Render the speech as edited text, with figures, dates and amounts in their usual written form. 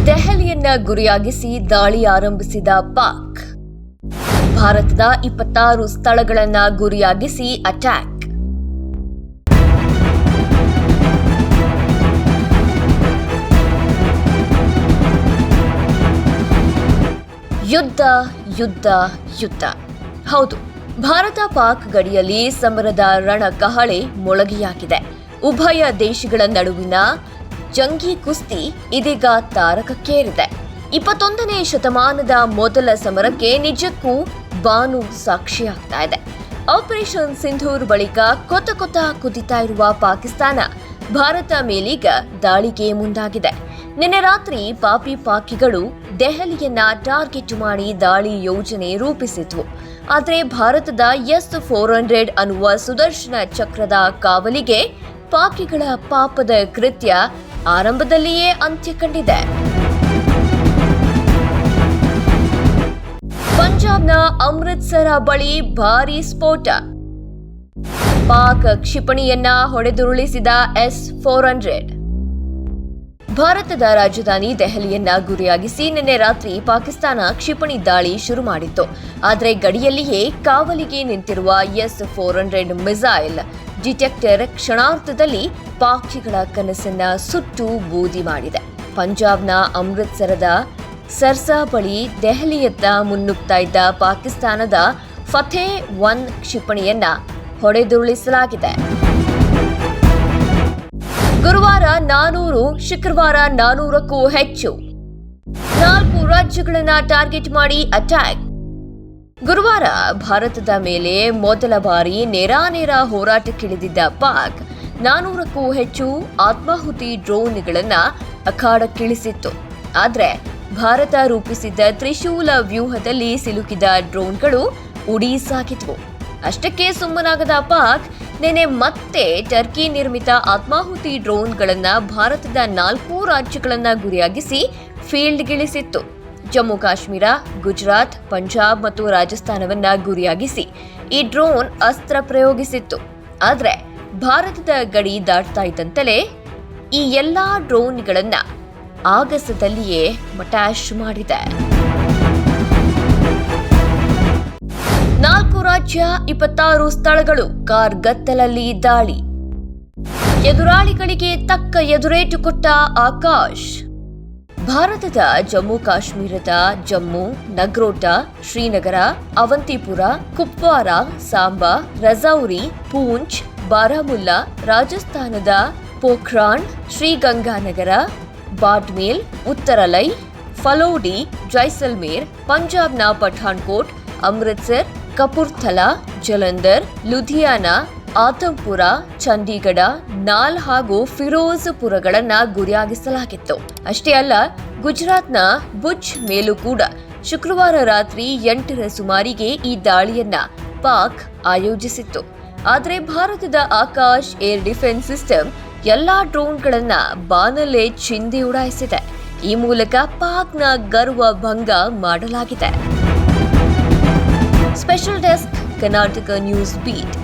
ದೆಹಲಿಯನ್ನ ಗುರಿಯಾಗಿಸಿ ದಾಳಿ ಆರಂಭಿಸಿದ ಪಾಕ್. ಭಾರತದ 26 ಸ್ಥಳಗಳನ್ನ ಗುರಿಯಾಗಿಸಿ ಅಟ್ಯಾಕ್. ಯುದ್ಧ ಯುದ್ಧ ಯುದ್ಧ. ಹೌದು, ಭಾರತ ಪಾಕ್ ಗಡಿಯಲ್ಲಿ ಸಮರದ ರಣಕಹಳೆ ಮೊಳಗಿಯಾಗಿದೆ. ಉಭಯ ದೇಶಗಳ ನಡುವಿನ ಜಂಗಿ ಕುಸ್ತಿ ಇದೀಗ ತಾರಕಕ್ಕೇರಿದೆ. 21ನೇ ಶತಮಾನದ ಮೊದಲ ಸಮರಕ್ಕೆ ನಿಜಕ್ಕೂ ಬಾನು ಸಾಕ್ಷಿಯಾಗ್ತಾ ಇದೆ. ಆಪರೇಷನ್ ಸಿಂಧೂರ್ ಬಳಿಕ ಕೊತ ಕುದಿತಾ ಇರುವ ಪಾಕಿಸ್ತಾನ ಭಾರತ ಮೇಲೀಗ ದಾಳಿಗೆ ಮುಂದಾಗಿದೆ. ನಿನ್ನೆ ರಾತ್ರಿ ಪಾಕಿಗಳು ದೆಹಲಿಯನ್ನ ಟಾರ್ಗೆಟ್ ಮಾಡಿ ದಾಳಿ ಯೋಜನೆ ರೂಪಿಸಿದ್ವು. ಆದರೆ ಭಾರತದ S-400 ಅನ್ನುವ ಸುದರ್ಶನ ಚಕ್ರದ ಕಾವಲಿಗೆ ಪಾಕಿಗಳ ಪಾಪದ ಕೃತ್ಯ ಆರಂಭದಲ್ಲಿಯೇ ಅಂತ್ಯ ಕಂಡಿದೆ. ಪಂಜಾಬ್ನ ಅಮೃತ್ಸರ ಬಳಿ ಭಾರೀ ಸ್ಫೋಟ. ಪಾಕ್ ಕ್ಷಿಪಣಿಯನ್ನ ಹೊಡೆದುರುಳಿಸಿದ S-400. ಭಾರತದ ರಾಜಧಾನಿ ದೆಹಲಿಯನ್ನ ಗುರಿಯಾಗಿಸಿ ನಿನ್ನೆ ರಾತ್ರಿ ಪಾಕಿಸ್ತಾನ ಕ್ಷಿಪಣಿ ದಾಳಿ ಶುರು ಮಾಡಿತ್ತು. ಆದರೆ ಗಡಿಯಲ್ಲಿಯೇ ಕಾವಲಿಗೆ ನಿಂತಿರುವ S-400 ಮಿಸೈಲ್ ಡಿಟೆಕ್ಟರ್ ಕ್ಷಣಾರ್ಧದಲ್ಲಿ ಪಾಕಿಗಳ ಕನಸನ್ನ ಸುಟ್ಟು ಬೂದಿ ಮಾಡಿದೆ. ಪಂಜಾಬ್ನ ಅಮೃತ್ಸರದ ಸರ್ಸಾ ಬಳಿ ದೆಹಲಿಯತ್ತ ಮುನ್ನುಗ್ತಾ ಇದ್ದ ಪಾಕಿಸ್ತಾನದ ಫತೇ 1 ಕ್ಷಿಪಣಿಯನ್ನ ಹೊಡೆದುರುಳಿಸಲಾಗಿದೆ. ಗುರುವಾರ 400, ಶುಕ್ರವಾರ 400ಕ್ಕೂ ಹೆಚ್ಚು. 4 ರಾಜ್ಯಗಳನ್ನ ಟಾರ್ಗೆಟ್ ಮಾಡಿ ಅಟ್ಯಾಕ್. ಗುರುವಾರ ಭಾರತದ ಮೇಲೆ ಮೊದಲ ಬಾರಿ ನೇರ ಹೋರಾಟಕ್ಕಿಳಿದಿದ್ದ ಪಾಕ್ 400ಕ್ಕೂ ಹೆಚ್ಚು ಆತ್ಮಾಹುತಿ ಡ್ರೋನ್ಗಳನ್ನ ಅಖಾಡಕ್ಕಿಳಿಸಿತ್ತು. ಆದರೆ ಭಾರತ ರೂಪಿಸಿದ್ದ ತ್ರಿಶೂಲ ವ್ಯೂಹದಲ್ಲಿ ಸಿಲುಕಿದ ಡ್ರೋನ್ಗಳು ಉಡಿ ಸಾಗಿದ್ವು. ಅಷ್ಟಕ್ಕೆ ಸುಮ್ಮನಾಗದ ಪಾಕ್ ನಿನ್ನೆ ಮತ್ತೆ ಟರ್ಕಿ ನಿರ್ಮಿತ ಆತ್ಮಾಹುತಿ ಡ್ರೋನ್ಗಳನ್ನ ಭಾರತದ 4 ರಾಜ್ಯಗಳನ್ನ ಗುರಿಯಾಗಿಸಿ ಫೀಲ್ಡ್ಗಿಳಿಸಿತ್ತು. ಜಮ್ಮು ಕಾಶ್ಮೀರ, ಗುಜರಾತ್, ಪಂಜಾಬ್ ಮತ್ತು ರಾಜಸ್ಥಾನವನ್ನ ಗುರಿಯಾಗಿಸಿ ಈ ಡ್ರೋನ್ ಅಸ್ತ್ರ ಪ್ರಯೋಗಿಸಿತ್ತು. ಆದರೆ ಭಾರತದ ಗಡಿ ದಾಟ್ತಾ ಇದ್ದಂತಲೇ ಈ ಎಲ್ಲಾ ಡ್ರೋನ್ಗಳನ್ನ ಆಗಸದಲ್ಲಿಯೇ ಮಟಾಶ್ ಮಾಡಿದೆ. 4 ರಾಜ್ಯ, 26 ಸ್ಥಳಗಳು, ಕಾರ್ಗತ್ತಲಲ್ಲಿ ದಾಳಿ. ಎದುರಾಳಿಗಳಿಗೆ ತಕ್ಕ ಎದುರೇಟು ಕೊಟ್ಟ ಆಕಾಶ್. ಭಾರತದ ಜಮ್ಮು ಕಾಶ್ಮೀರದ ಜಮ್ಮು, ನಗ್ರೋಟಾ, ಶ್ರೀನಗರ, ಅವಂತಿಪುರ, ಕುಪ್ವಾರ, ಸಾಂಬಾ, ರಜೌರಿ, ಪೂಂಚ್, ಬಾರಾಮುಲ್ಲಾ, ರಾಜಸ್ಥಾನದ ಪೋಖ್ರಾನ್, ಶ್ರೀಗಂಗಾನಗರ, ಬಾಡ್ಮೇಲ್, ಉತ್ತರಲೈ, ಫಲೋಡಿ, ಜೈಸಲ್ಮೇರ್, ಪಂಜಾಬ್ನ ಪಠಾನ್ಕೋಟ್, ಅಮೃತ್ಸರ್, ಕಪೂರ್ಥಲಾ, ಜಲಂಧರ್, ಲುಧಿಯಾನಾ, ಆತಂಪುರ, ಚಂಡೀಗಢ, ನಾಲ್ ಹಾಗೂ ಫಿರೋಜ್ಪುರಗಳನ್ನ ಗುರಿಯಾಗಿಸಲಾಗಿತ್ತು. ಅಷ್ಟೇ ಅಲ್ಲ, ಗುಜರಾತ್ನ ಭುಜ್ ಮೇಲೂ ಕೂಡ ಶುಕ್ರವಾರ ರಾತ್ರಿ 8ರ ಸುಮಾರಿಗೆ ಈ ದಾಳಿಯನ್ನ ಪಾಕ್ ಆಯೋಜಿಸಿತ್ತು. ಆದರೆ ಭಾರತದ ಆಕಾಶ್ ಏರ್ ಡಿಫೆನ್ಸ್ ಸಿಸ್ಟಮ್ ಎಲ್ಲಾ ಡ್ರೋನ್ಗಳನ್ನ ಬಾನಲ್ಲೇ ಚಿಂದಿ ಉಡಾಯಿಸಿದೆ. ಈ ಮೂಲಕ ಪಾಕ್ನ ಗರ್ವ ಭಂಗ ಮಾಡಲಾಗಿದೆ. Special desk, Karnataka news beet.